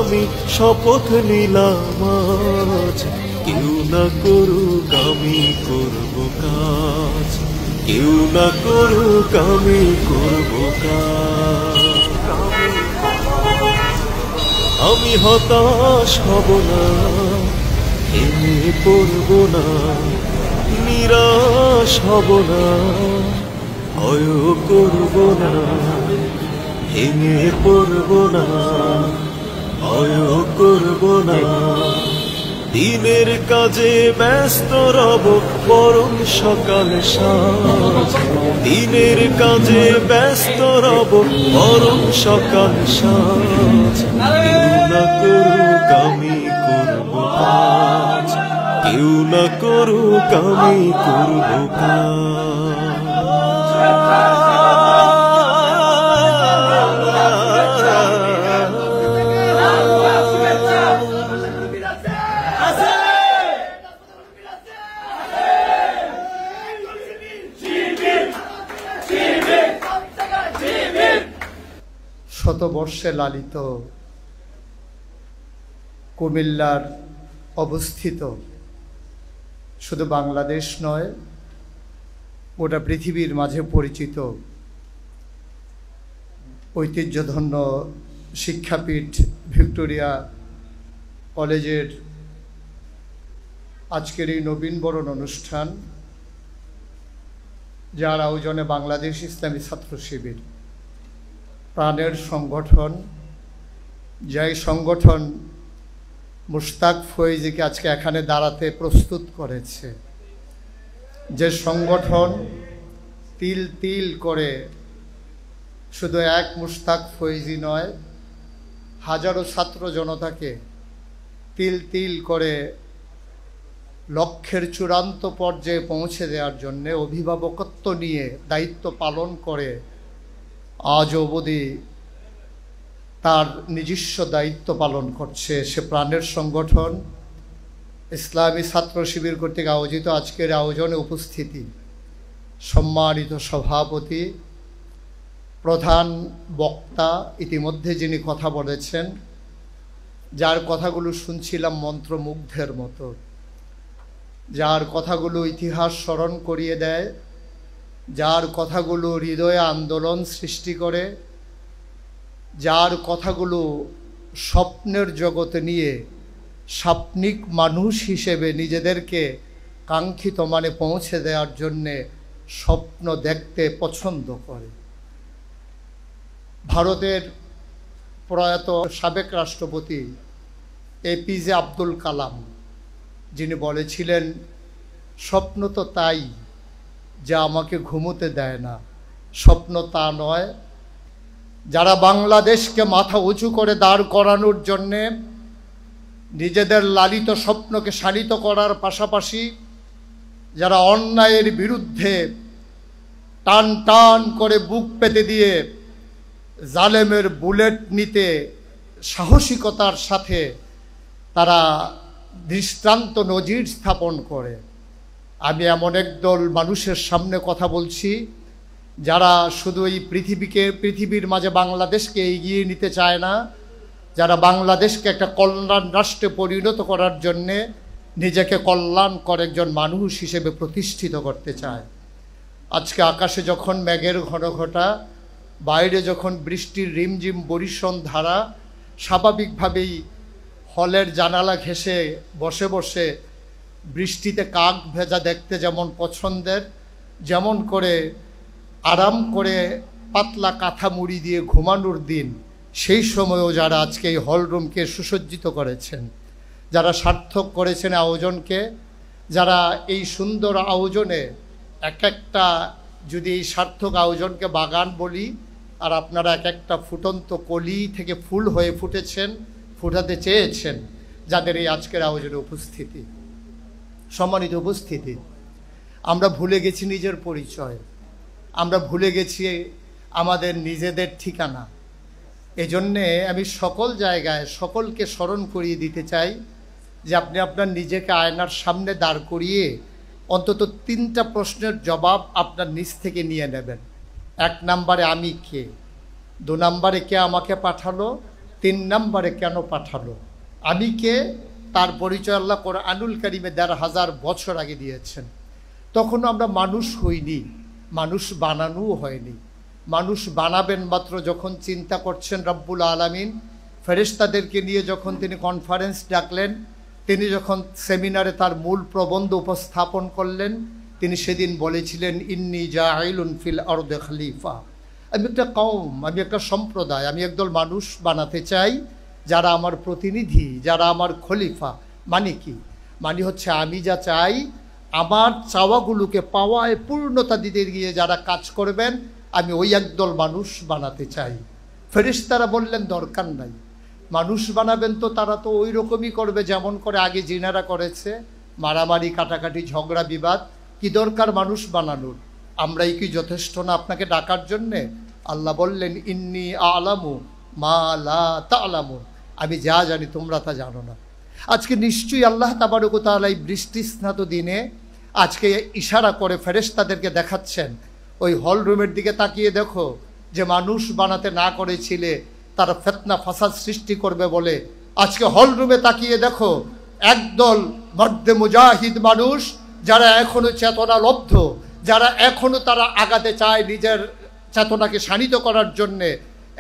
আমি শপথ নিলাম আজ, কেউ না করুক আমি করব কাজ, কেউ না করুক আমি করব কাজ। আমি হতাশ হব না, ভেঙে পড়ব না, নিরাশ হব না, ভয় করব না, ভেঙে পড়ব না, ভয় করব না। দিনের কাজে ব্যস্ত রব বরং সকাল সাজ, দিনের কাজে ব্যস্ত রব বরং সকাল সাজ। কেউ না করুক আমি করব কাজ, কেউ না করুক আমি করব কাজ। শতবর্ষে লালিত কুমিল্লার অবস্থিত শুধু বাংলাদেশ নয়, গোটা পৃথিবীর মাঝে পরিচিত ঐতিহ্যধন্য শিক্ষাপীঠ ভিক্টোরিয়া কলেজের আজকের এই নবীনবরণ অনুষ্ঠান, যার আয়োজনে বাংলাদেশ ইসলামী ছাত্র শিবির প্রাণের সংগঠন, যাই সংগঠন মুশতাক ফয়েজিকে আজকে এখানে দাঁড়াতে প্রস্তুত করেছে, যে সংগঠন তিল তিল করে শুধু এক মুশতাক ফয়েজি নয়, হাজারো ছাত্র জনতাকে তিল তিল করে লক্ষ্যের চূড়ান্ত পর্যায়ে পৌঁছে দেওয়ার জন্যে অভিভাবকত্ব নিয়ে দায়িত্ব পালন করে আজ অবধি তার নিজস্ব দায়িত্ব পালন করছে। সে প্রাণের সংগঠন ইসলামী ছাত্র শিবির কর্তৃক আয়োজিত আজকের আয়োজনে উপস্থিতি সম্মানিত সভাপতি, প্রধান বক্তা, ইতিমধ্যে যিনি কথা বলেছেন, যার কথাগুলো শুনছিলাম মন্ত্রমুগ্ধের মতো, যার কথাগুলো ইতিহাস স্মরণ করিয়ে দেয়, যার কথাগুলো হৃদয়ে আন্দোলন সৃষ্টি করে, যার কথাগুলো স্বপ্নের জগতে নিয়ে স্বপ্নিক মানুষ হিসেবে নিজেদেরকে কাঙ্ক্ষিত মানে পৌঁছে দেওয়ার জন্যে স্বপ্ন দেখতে পছন্দ করে। ভারতের প্রয়াত সাবেক রাষ্ট্রপতি এপিজে আব্দুল কালাম, যিনি বলেছিলেন, স্বপ্ন তো তাই যা আমাকে ঘুমোতে দেয় না, স্বপ্ন তা নয়। যারা বাংলাদেশকে মাথা উঁচু করে দাঁড় করানোর জন্যে নিজেদের লালিত স্বপ্নকে শানিত করার পাশাপাশি যারা অন্যায়ের বিরুদ্ধে টান টান করে বুক পেতে দিয়ে জালেমের বুলেট নিতে সাহসিকতার সাথে তারা দৃষ্টান্ত নজির স্থাপন করে। আমি এমন একদল মানুষের সামনে কথা বলছি যারা শুধু এই পৃথিবীর মাঝে বাংলাদেশকে এগিয়ে নিতে চায় না, যারা বাংলাদেশকে একটা কল্যাণ রাষ্ট্রে পরিণত করার জন্যে নিজেকে কল্যাণকর একজন মানুষ হিসেবে প্রতিষ্ঠিত করতে চায়। আজকে আকাশে যখন মেঘের ঘনঘটা, বাইরে যখন বৃষ্টির রিমঝিম বরিশন ধারা, স্বাভাবিকভাবেই হলের জানালা ঘেঁষে বসে বসে বৃষ্টিতে কাক ভেজা দেখতে যেমন পছন্দের, যেমন করে আরাম করে পাতলা কাঁথা মুড়ি দিয়ে ঘুমানোর দিন, সেই সময়ও যারা আজকে এই হলরুমকে সুসজ্জিত করেছেন, যারা সার্থক করেছেন আয়োজনকে, যারা এই সুন্দর আয়োজনে এক একটা, যদি এই সার্থক আয়োজনকে বাগান বলি, আর আপনারা এক একটা ফুটন্ত কলি থেকে ফুল হয়ে ফুটেছেন, ফুটাতে চেয়েছেন, যাদের এই আজকের আয়োজনে উপস্থিতি, সম্মানিত উপস্থিতি, আমরা ভুলে গেছি নিজের পরিচয়, আমরা ভুলে গেছি আমাদের নিজেদের ঠিকানা। এজন্যে আমি সকল জায়গায় সকলকে স্মরণ করিয়ে দিতে চাই যে আপনি আপনার নিজেকে আয়নার সামনে দাঁড় করিয়ে অন্তত 3টা প্রশ্নের জবাব আপনার নিজ থেকে নিয়ে নেবেন। 1 নম্বরে আমি কে, 2 নম্বরে কে আমাকে পাঠালো, 3 নম্বরে কেন পাঠালো, আমি কে, তার পরিচয় আল্লাহ কোরআনুল কারীমে ১৫০০ বছর আগে দিয়েছেন। তখন আমরা মানুষ হইনি, মানুষ বানানোও হয়নি। মানুষ বানাবেন মাত্র যখন চিন্তা করছেন রব্বুল আলামিন ফেরেশতাদেরকে নিয়ে যখন তিনি কনফারেন্স ডাকলেন, তিনি যখন সেমিনারে তার মূল প্রবন্ধ উপস্থাপন করলেন, তিনি সেদিন বলেছিলেন ইন্নী জাইলুন ফিল আরদি খলিফা। আমি একটা কওম, আমি একটা সম্প্রদায়, আমি একদল মানুষ বানাতে চাই যারা আমার প্রতিনিধি, যারা আমার খলিফা। মানে কি? মানে হচ্ছে আমি যা চাই আমার চাওয়াগুলোকে পাওয়ায় পূর্ণতা দিতে গিয়ে যারা কাজ করবেন, আমি ওই একদল মানুষ বানাতে চাই। ফেরেশতারা বললেন দরকার নাই, মানুষ বানাবেন তো তারা তো ওই রকমই করবে যেমন করে আগে জিনারা করেছে, মারামারি কাটাকাটি ঝগড়া বিবাদ। কি দরকার মানুষ বানানোর? আমরাই কি যথেষ্ট না আপনাকে ডাকার জন্যে? আল্লাহ বললেন ইন্নী আলামু মা লা তা'লামুন, আমি যা জানি তোমরা তা জানো না। আজকে নিশ্চয়ই আল্লাহ তাবারক ওয়া তাআলা এই বৃষ্টি স্নাত দিনে আজকে ইশারা করে ফেরেশতাদেরকে দেখাচ্ছেন, ওই হল রুমের দিকে তাকিয়ে দেখো, যে মানুষ বানাতে না করেছিলে তারা ফিতনা ফাসাদ সৃষ্টি করবে বলে আজকে হল রুমে তাকিয়ে দেখো একদল মর্দে মুজাহিদ মানুষ যারা এখনো চেতনা লব্ধ, যারা এখনো তারা আগাতে চায় নিজের চেতনাকে শানিত করার জন্যে,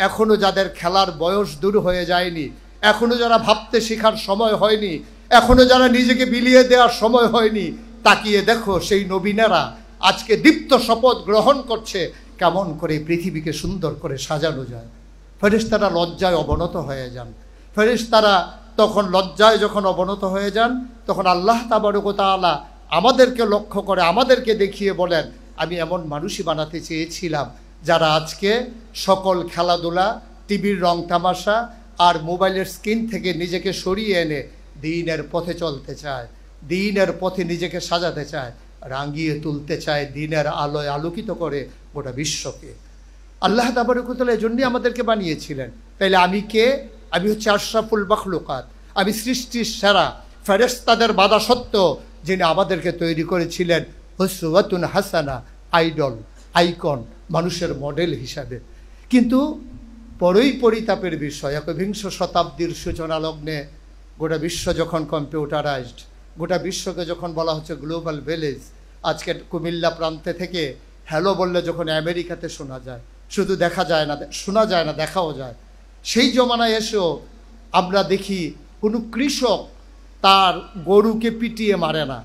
এখনো যাদের খেলার বয়স দূর হয়ে যায়নি, এখনো যারা ভাবতে শেখার সময় হয়নি, এখনো যারা নিজেকে বিলিয়ে দেওয়ার সময় হয়নি, তাকিয়ে দেখো সেই নবীনেরা আজকে দীপ্ত শপথ গ্রহণ করছে কেমন করে পৃথিবীকে সুন্দর করে সাজানো যায়। ফেরেশতারা লজ্জায় অবনত হয়ে যান। ফেরেশতারা তখন লজ্জায় যখন অবনত হয়ে যান, তখন আল্লাহ তাবারক ওয়া তাআলা আমাদেরকে লক্ষ্য করে আমাদেরকে দেখিয়ে বলেন, আমি এমন মানুষই বানাতে চেয়েছিলাম যারা আজকে সকল খেলাধুলা, টিভির রং তামাশা আর মোবাইলের স্ক্রিন থেকে নিজেকে সরিয়ে এনে দ্বীনের পথে চলতে চায়, দ্বীনের পথে নিজেকে সাজাতে চায়, রাঙিয়ে তুলতে চায়, দ্বীনের আলোয় আলোকিত করে গোটা বিশ্বকে। আল্লাহ তাবারক ওয়া তাআলা এজন্যই আমাদেরকে বানিয়েছিলেন। তাইলে আমি কে? আমি হচ্ছে আশরাফুল মাখলুকাত, আমি সৃষ্টির সেরা। ফেরেশতাদের বাধা সত্ত্বেও যিনি আমাদেরকে তৈরি করেছিলেন উসওয়াতুন হাসানা, আইডল, আইকন, মানুষের মডেল হিসাবে। কিন্তু বড়ই পরিতাপের বিষয়, ১বিংশ শতাব্দীর সূচনা লগ্নে গোটা বিশ্ব যখন কম্পিউটারাইজড, গোটা বিশ্বকে যখন বলা হচ্ছে গ্লোবাল ভিলেজ, আজকে কুমিল্লা প্রান্তে থেকে হ্যালো বললে যখন আমেরিকাতে শোনা যায়, শুধু দেখা যায় না, শোনা যায় না, দেখাও যায়। সেই জমানায় এসেও আমরা দেখি কোনো কৃষক তার গরুকে পিটিয়ে মারে না,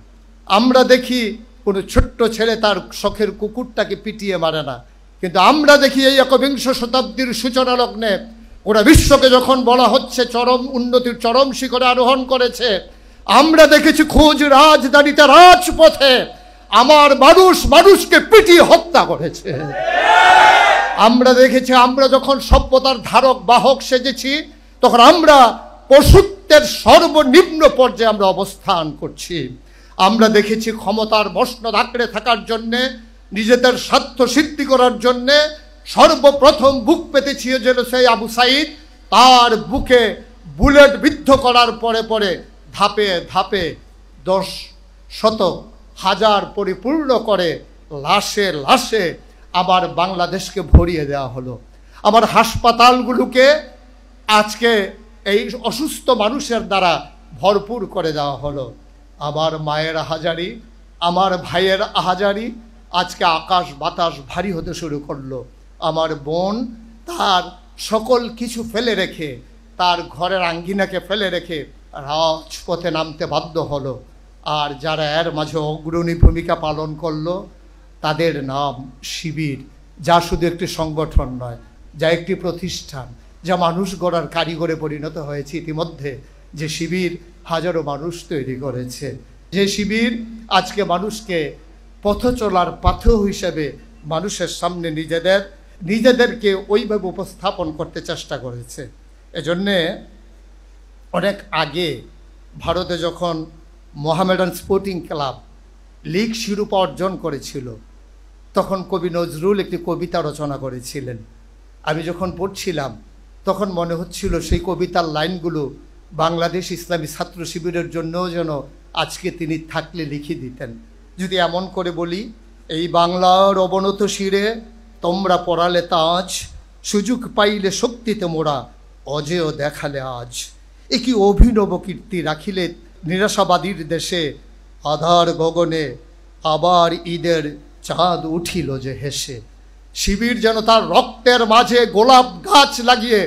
আমরা দেখি কোনো ছোট্ট ছেলে তার শখের কুকুরটাকে পিটিয়ে মারে না। কিন্তু আমরা দেখি এই ১বিংশ শতাব্দীর সূচনা লগ্নে ওরা বিশ্বকে যখন বলা হচ্ছে চরম উন্নতির চরম শিখরে আরোহণ করেছে, আমরা দেখেছি খোঁজ রাজধানীতে রাজপথে আমার মানুষ মানুষকে পিটিয়ে হত্যা করেছে। আমরা দেখেছি আমরা যখন সভ্যতার ধারক বাহক সেজেছি, তখন আমরা পশুত্বের সর্বনিম্ন পর্যায়ে আমরা অবস্থান করছি। আমরা দেখেছি ক্ষমতার মসনদ আঁকড়ে থাকার জন্যে, নিজেদের স্বার্থ সিদ্ধি করার জন্যে সর্বপ্রথম বুক পেতেছিল সেই আবু সাইদ, তার বুকে বুলেট বিদ্ধ করার পরে পরে ধাপে ধাপে ১০ শতক হাজার পরিপূর্ণ করে লাশে লাশে আবার বাংলাদেশকে ভরিয়ে দেওয়া হলো। আমার হাসপাতালগুলোকে আজকে এই অসুস্থ মানুষের দ্বারা ভরপুর করে দেওয়া হলো। আমার মায়ের আহাজারি, আমার ভাইয়ের আহাজারি আজকে আকাশ বাতাস ভারী হতে শুরু করলো। আমার বোন তার সকল কিছু ফেলে রেখে, তার ঘরের আঙ্গিনাকে ফেলে রেখে রাজপথে নামতে বাধ্য হলো। আর যারা এর মাঝে অগ্রণী ভূমিকা পালন করলো তাদের নাম শিবির, যা শুধু একটি সংগঠন নয়, যা একটি প্রতিষ্ঠান, যা মানুষ গড়ার কারিগরে পরিণত হয়েছে ইতিমধ্যে। যে শিবির হাজারো মানুষ তৈরি করেছে, যে শিবির আজকে মানুষকে পথ চলার পাথেয় হিসেবে মানুষের সামনে নিজেদেরকে ওইভাবে উপস্থাপন করতে চেষ্টা করেছে। এজন্যে অনেক আগে ভারতে যখন মোহামেডান স্পোর্টিং ক্লাব লীগ শিরোপা অর্জন করেছিল, তখন কবি নজরুল একটি কবিতা রচনা করেছিলেন। আমি যখন পড়ছিলাম তখন মনে হচ্ছিল সেই কবিতার লাইনগুলো বাংলাদেশ ইসলামী ছাত্র শিবিরের জন্যও যেন আজকে তিনি থাকলে লিখে দিতেন। যদি এমন করে বলি, এই বাংলার অবনত শিরে তোমরা পড়ালে তাজ, সুযোগ পাইলে শক্তিতে মোরা, অজেয় দেখালে আজ। এ কি অভিনব কীর্তি রাখিলে নিরাশাবাদীর দেশে, আধার গগনে আবার ঈদের চাঁদ উঠিল যে হেসে। শিবির যেন তার রক্তের মাঝে গোলাপ গাছ লাগিয়ে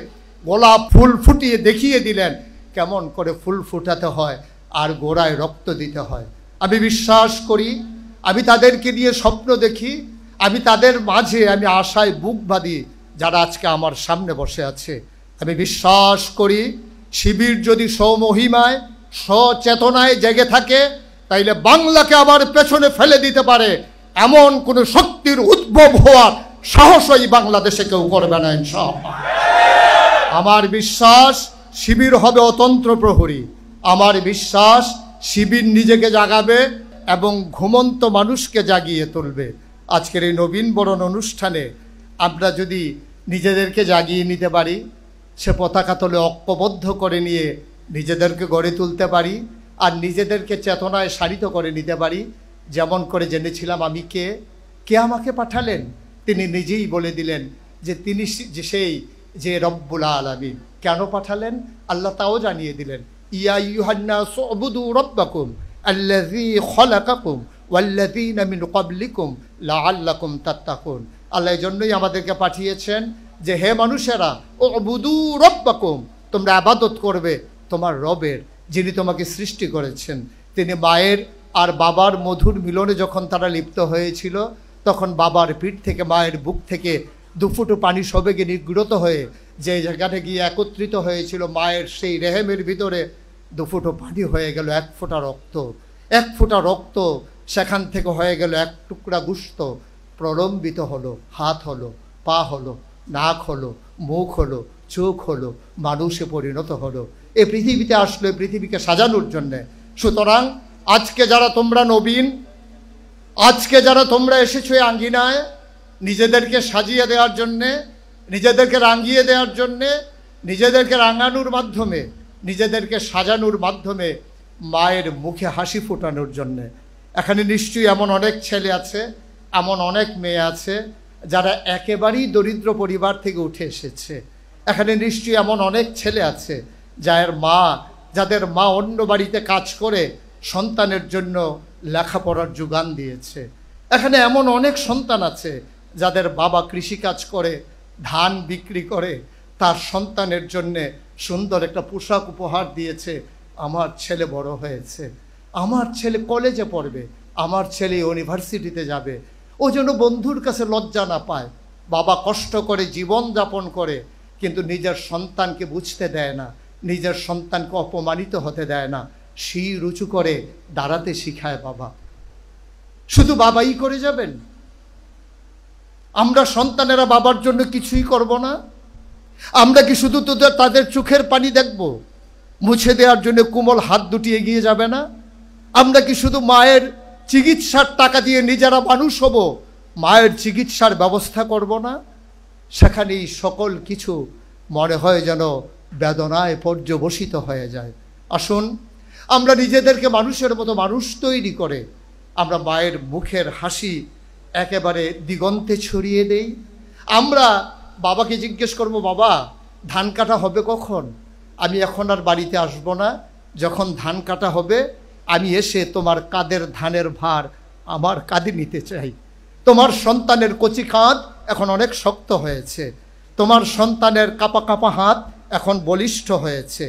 গোলাপ ফুল ফুটিয়ে দেখিয়ে দিলেন কেমন করে ফুল ফুটাতে হয় আর গোড়ায় রক্ত দিতে হয়। আমি বিশ্বাস করি, আমি তাদেরকে নিয়ে স্বপ্ন দেখি, আমি তাদের মাঝে আমি আশায় বুক বাঁধি যারা আজকে আমার সামনে বসে আছে। আমি বিশ্বাস করি শিবির যদি স্বমহিমায় সচেতনায় জেগে থাকে তাইলে বাংলাকে আবার পেছনে ফেলে দিতে পারে এমন কোনো শক্তির উদ্ভব হওয়ার সাহসই বাংলাদেশে কেউ করবে না ইনশাআল্লাহ। আমার বিশ্বাস শিবির হবে অতন্ত্র প্রহরী। আমার বিশ্বাস শিবির নিজেকে জাগাবে এবং ঘুমন্ত মানুষকে জাগিয়ে তুলবে। আজকের এই নবীন বরণ অনুষ্ঠানে আমরা যদি নিজেদেরকে জাগিয়ে নিতে পারি, সে পতাকা তলে ঐক্যবদ্ধ করে নিয়ে নিজেদেরকে গড়ে তুলতে পারি আর নিজেদেরকে চেতনায় সারিত করে নিতে পারি, যেমন করে জেনেছিলাম আমি কে আমাকে পাঠালেন, তিনি নিজেই বলে দিলেন যে তিনি সেই যে রব্বুল আলামিন। কেন পাঠালেন আল্লাহ তাও জানিয়ে দিলেন, ইয়া আইয়ুহান্নাসু উবুদু রাব্বাকুম আল্লাযী খালাকাকুম ওয়াল্লাযীনা মিন ক্বাবলিকুম লাআল্লাকুম তাত্তাকুন। আল্লাহ এই জন্যই আমাদেরকে পাঠিয়েছেন যে হে মানুষেরা উবুদু রাব্বাকুম, তোমরা ইবাদত করবে তোমার রবের, যিনি তোমাকে সৃষ্টি করেছেন। তিনি মায়ের আর বাবার মধুর মিলনে যখন তারা লিপ্ত হয়েছিল তখন বাবার পিঠ থেকে মায়ের বুক থেকে দুফুটো পানি সবেগে নিগৃহীত হয়ে যে জায়গাটা গিয়ে একত্রিত হয়েছিল মায়ের সেই রেহেমের ভিতরে দুফুটো পানি হয়ে গেল এক ফোঁটা রক্ত। এক ফোঁটা রক্ত সেখান থেকে হয়ে গেল এক টুকরা গুস্ত, প্রলম্বিত হলো, হাত হলো, পা হলো, নাক হলো, মুখ হলো, চোখ হলো, মানুষে পরিণত হলো। এ পৃথিবীতে আসলো পৃথিবীকে সাজানোর জন্যে। সুতরাং আজকে যারা তোমরা নবীন, আজকে যারা তোমরা এসেছো এই আঙ্গিনায় নিজেদেরকে সাজিয়ে দেওয়ার জন্যে, নিজেদেরকে রাঙিয়ে দেওয়ার জন্যে, নিজেদেরকে রাঙানোর মাধ্যমে, নিজেদেরকে সাজানোর মাধ্যমে মায়ের মুখে হাসি ফোটানোর জন্যে। এখানে নিশ্চয়ই এমন অনেক ছেলে আছে, এমন অনেক মেয়ে আছে যারা একেবারেই দরিদ্র পরিবার থেকে উঠে এসেছে। এখানে নিশ্চয়ই এমন অনেক ছেলে আছে যাদের মা অন্য বাড়িতে কাজ করে সন্তানের জন্য লেখাপড়ার যোগান দিয়েছে। এখানে এমন অনেক সন্তান আছে যাদের বাবা কৃষিকাজ করে, ধান বিক্রি করে তার সন্তানের জন্যে সুন্দর একটা পোশাক উপহার দিয়েছে। আমার ছেলে বড় হয়েছে, আমার ছেলে কলেজে পড়বে, আমার ছেলে ইউনিভার্সিটিতে যাবে, ও যেন বন্ধুর কাছে লজ্জা না পায়। বাবা কষ্ট করে জীবন যাপন করে কিন্তু নিজের সন্তানকে বুঝতে দেয় না, নিজের সন্তানকে অপমানিত হতে দেয় না, শির উঁচু করে দাঁড়াতে শিখায় বাবা। শুধু বাবাই করে যাবেন? আমরা সন্তানেরা বাবার জন্য কিছুই করব না? আমরা কি শুধু তাদের চোখের পানি দেখব, মুছে দেওয়ার জন্য কোমল হাত দুটি এগিয়ে যাবে না? আমরা কি শুধু মায়ের চিকিৎসার টাকা দিয়ে নিজেরা মানুষ হব, মায়ের চিকিৎসার ব্যবস্থা করব না? সেখানেই সকল কিছু মনে হয় যেন বেদনায় পর্যবসিত হয়ে যায়। আসুন আমরা নিজেদেরকে মানুষের মতো মানুষ তৈরি করে আমরা মায়ের মুখের হাসি একেবারে দিগন্তে ছড়িয়ে দেই। আমরা বাবাকে জিজ্ঞেস করব, বাবা ধান কাটা হবে কখন? আমি এখন আর বাড়িতে আসবো না, যখন ধান কাটা হবে আমি এসে তোমার কাঁধের ধানের ভার আমার কাঁধে নিতে চাই। তোমার সন্তানের কচি কাঁধ এখন অনেক শক্ত হয়েছে, তোমার সন্তানের কাঁপা কাঁপা হাত এখন বলিষ্ঠ হয়েছে,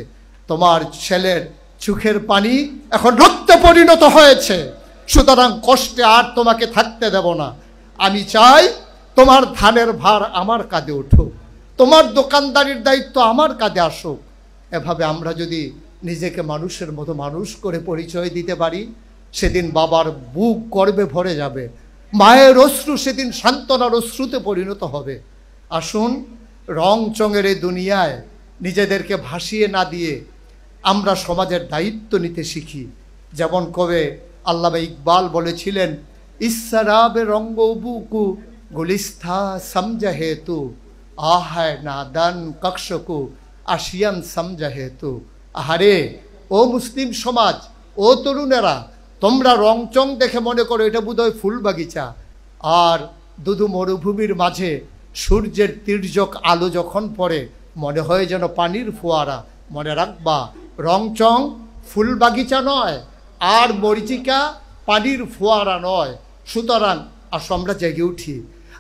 তোমার ছেলের চোখের পানি এখন রক্তে পরিণত হয়েছে। সুতরাং কষ্টে আর তোমাকে থাকতে দেব না। আমি চাই তোমার ধানের ভার আমার কাঁধে উঠুক, তোমার দোকানদারির দায়িত্ব আমার কাঁধে আসুক। এভাবে আমরা যদি নিজেকে মানুষের মতো মানুষ করে পরিচয় দিতে পারি, সেদিন বাবার বুক গর্বে ভরে যাবে, মায়ের অশ্রু সেদিন সান্ত্বনার অশ্রুতে পরিণত হবে। আসুন রং চঙের এই দুনিয়ায় নিজেদেরকে ভাসিয়ে না দিয়ে আমরা সমাজের দায়িত্ব নিতে শিখি। যেমন কবে আল্লামা ইকবাল বলেছিলেন, ইসরাবে রঙ্গ বুকু গুলিস্থা সমঝা হেতু, আহায় নাদান কক্ষকু আসিয়ান সমঝা হেতু। আহারে ও মুসলিম সমাজ, ও তরুণেরা, তোমরা রংচং দেখে মনে করো এটা বোধহয় ফুল বাগিচা, আর দুধু মরুভূমির মাঝে সূর্যের তির্যক আলো যখন পড়ে মনে হয় যেন পানির ফোয়ারা। মনে রাখবা, রংচং ফুল বাগিচা নয়, আর মরিচিকা পানির ফোয়ারা নয়। সুতরাং আসো আমরা জেগে উঠি।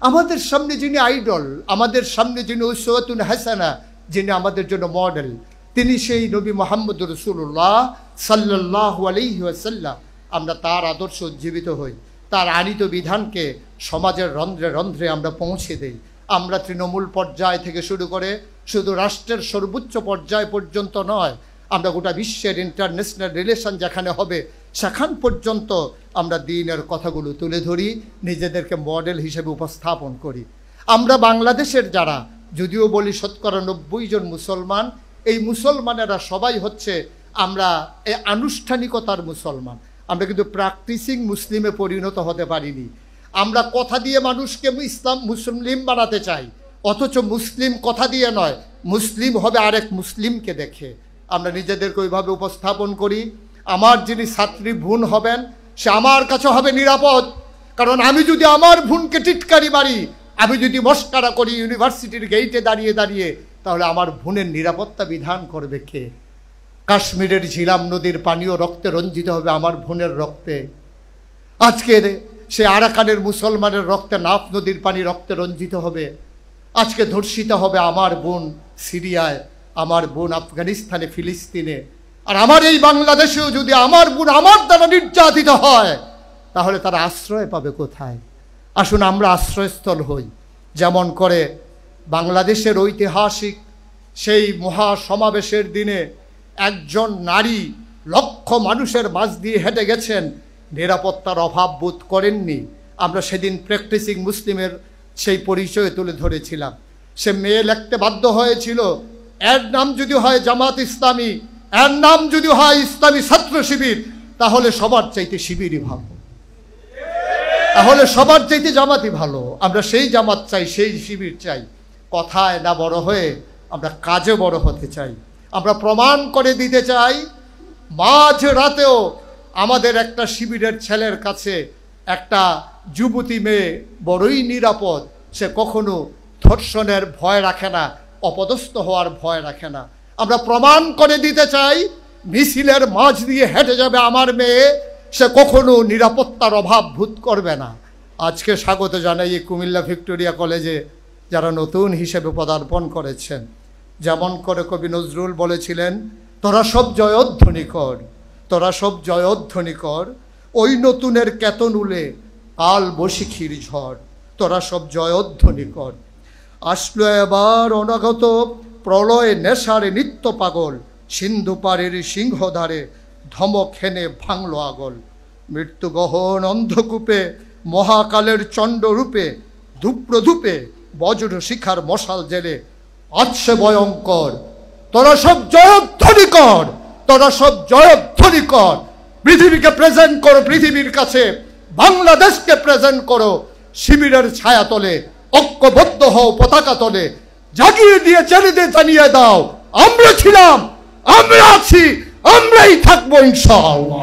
আমাদের সামনে যিনি আইডল, আমাদের সামনে যিনি উসওয়াতুন হাসানা, যিনি আমাদের জন্য মডেল, তিনি সেই নবী মুহাম্মদ রাসূলুল্লাহ সাল্লাল্লাহু আলাইহি ওয়াসাল্লাম। আমরা তার আদর্শ উজ্জীবিত হই, তার আনিত বিধানকে সমাজের রন্ধ্রে রন্ধ্রে আমরা পৌঁছে দেই। আমরা তৃণমূল পর্যায় থেকে শুরু করে শুধু রাষ্ট্রের সর্বোচ্চ পর্যায় পর্যন্ত নয়, আমরা গোটা বিশ্বের ইন্টারন্যাশনাল রিলেশন যেখানে হবে সেখান পর্যন্ত আমরা দ্বীনের কথাগুলো তুলে ধরি, নিজেদেরকে মডেল হিসেবে উপস্থাপন করি। আমরা বাংলাদেশের যারা, যদিও বলি ৯০ জন মুসলমান, এই মুসলমানেরা সবাই হচ্ছে আমরা এই আনুষ্ঠানিকতার মুসলমান। আমরা কিন্তু প্র্যাকটিসিং মুসলিমে পরিণত হতে পারিনি। আমরা কথা দিয়ে মানুষকে মুসলিম বানাতে চাই, অথচ মুসলিম কথা দিয়ে নয়, মুসলিম হবে আরেক মুসলিমকে দেখে। আমরা নিজেদেরকে ওইভাবে উপস্থাপন করি। আমার যিনি ছাত্রী বোন হবেন, সে আমার কাছে হবে নিরাপদ। কারণ আমি যদি আমার বোনকে টিটকারি মারি, আমি যদি মস্কারা করি ইউনিভার্সিটির গেইটে দাঁড়িয়ে দাঁড়িয়ে, তাহলে আমার বোনের নিরাপত্তা বিধান করবে কে? কাশ্মীরের ঝিলাম নদীর পানিও রক্তে রঞ্জিত হবে আমার বোনের রক্তে। আজকের সে আরাকানের মুসলমানের রক্তে নাফ নদীর পানি রক্তে রঞ্জিত হবে। আজকে ধর্ষিত হবে আমার বোন সিরিয়ায়, আমার বোন আফগানিস্তানে, ফিলিস্তিনে। আর আমার এই বাংলাদেশেও যদি আমার বোন আমার দ্বারা নির্যাতিত হয়, তাহলে তারা আশ্রয় পাবে কোথায়? আসুন আমরা আশ্রয়স্থল হই। যেমন করে বাংলাদেশের ঐতিহাসিক সেই মহাসমাবেশের দিনে একজন নারী লক্ষ মানুষের মাঝ দিয়ে হেঁটে গেছেন, নিরাপত্তার অভাব বোধ করেননি। আমরা সেদিন প্র্যাকটিসিং মুসলিমের সেই পরিচয় তুলে ধরেছিলাম। সে মেয়ে লিখতে বাধ্য হয়েছিল, এর নাম যদি হয় জামাত ইসলামী, এর নাম যদি হয় ইসলামী ছাত্র শিবির, তাহলে সবার চাইতে শিবিরই ভালো, তাহলে সবার চাইতে জামাতই ভালো। আমরা সেই জামাত চাই, সেই শিবির চাই। কথায় না বড় হয়ে আমরা কাজে বড় হতে চাই। আমরা প্রমাণ করে দিতে চাই, মাঝ রাতেও আমাদের একটা শিবিরের ছেলের কাছে একটা যুবতী মেয়ে বড়ই নিরাপদ। সে কখনো ধর্ষণের ভয় রাখে না, অপদস্থ হওয়ার ভয় রাখে না। আমরা প্রমাণ করে দিতে চাই, মিছিলের মাঝ দিয়ে হেঁটে যাবে আমার মেয়ে, সে কখনো নিরাপত্তার অভাব বোধ করবে না। আজকে স্বাগত জানাই কুমিল্লা ভিক্টোরিয়া কলেজে যারা নতুন হিসেবে পদার্পণ করেছেন। যেমন করে কবি নজরুল বলেছিলেন, তোরা সব জয়ধ্বনি কর, তোরা সব জয়ধ্বনি কর, ওই নতুনের কেতন উলে কাল বশিখির ঝড়, তোরা সব জয়ধ্বনি কর। আসলো এবার অনাগত প্রলয় নেশারে নিত্য পাগল, সিন্ধু পাড়ের সিংহধারে ধমক হেনে ভাঙল আগল। মৃত্যু গহন অন্ধকূপে মহাকালের চণ্ডরূপে, ধূপ্রধূপে বজ্র শিখার মশাল জেলে আছে ভয়ঙ্কর। তোরা সব জয়ধ্বনি কর, তোরা সব জয়ধ্বনি কর। পৃথিবীকে প্রেজেন্ট করো, পৃথিবীর কাছে বাংলাদেশকে প্রেজেন্ট করো। শিবিরের ছায়া তলে ঐক্যবদ্ধ হও, পতাকা তলে জাগিয়ে দিয়ে চারিদিকে জানিয়ে দাও, আমরা ছিলাম, আমরা আছি, আমরাই থাকবো ইনশাআল্লাহ।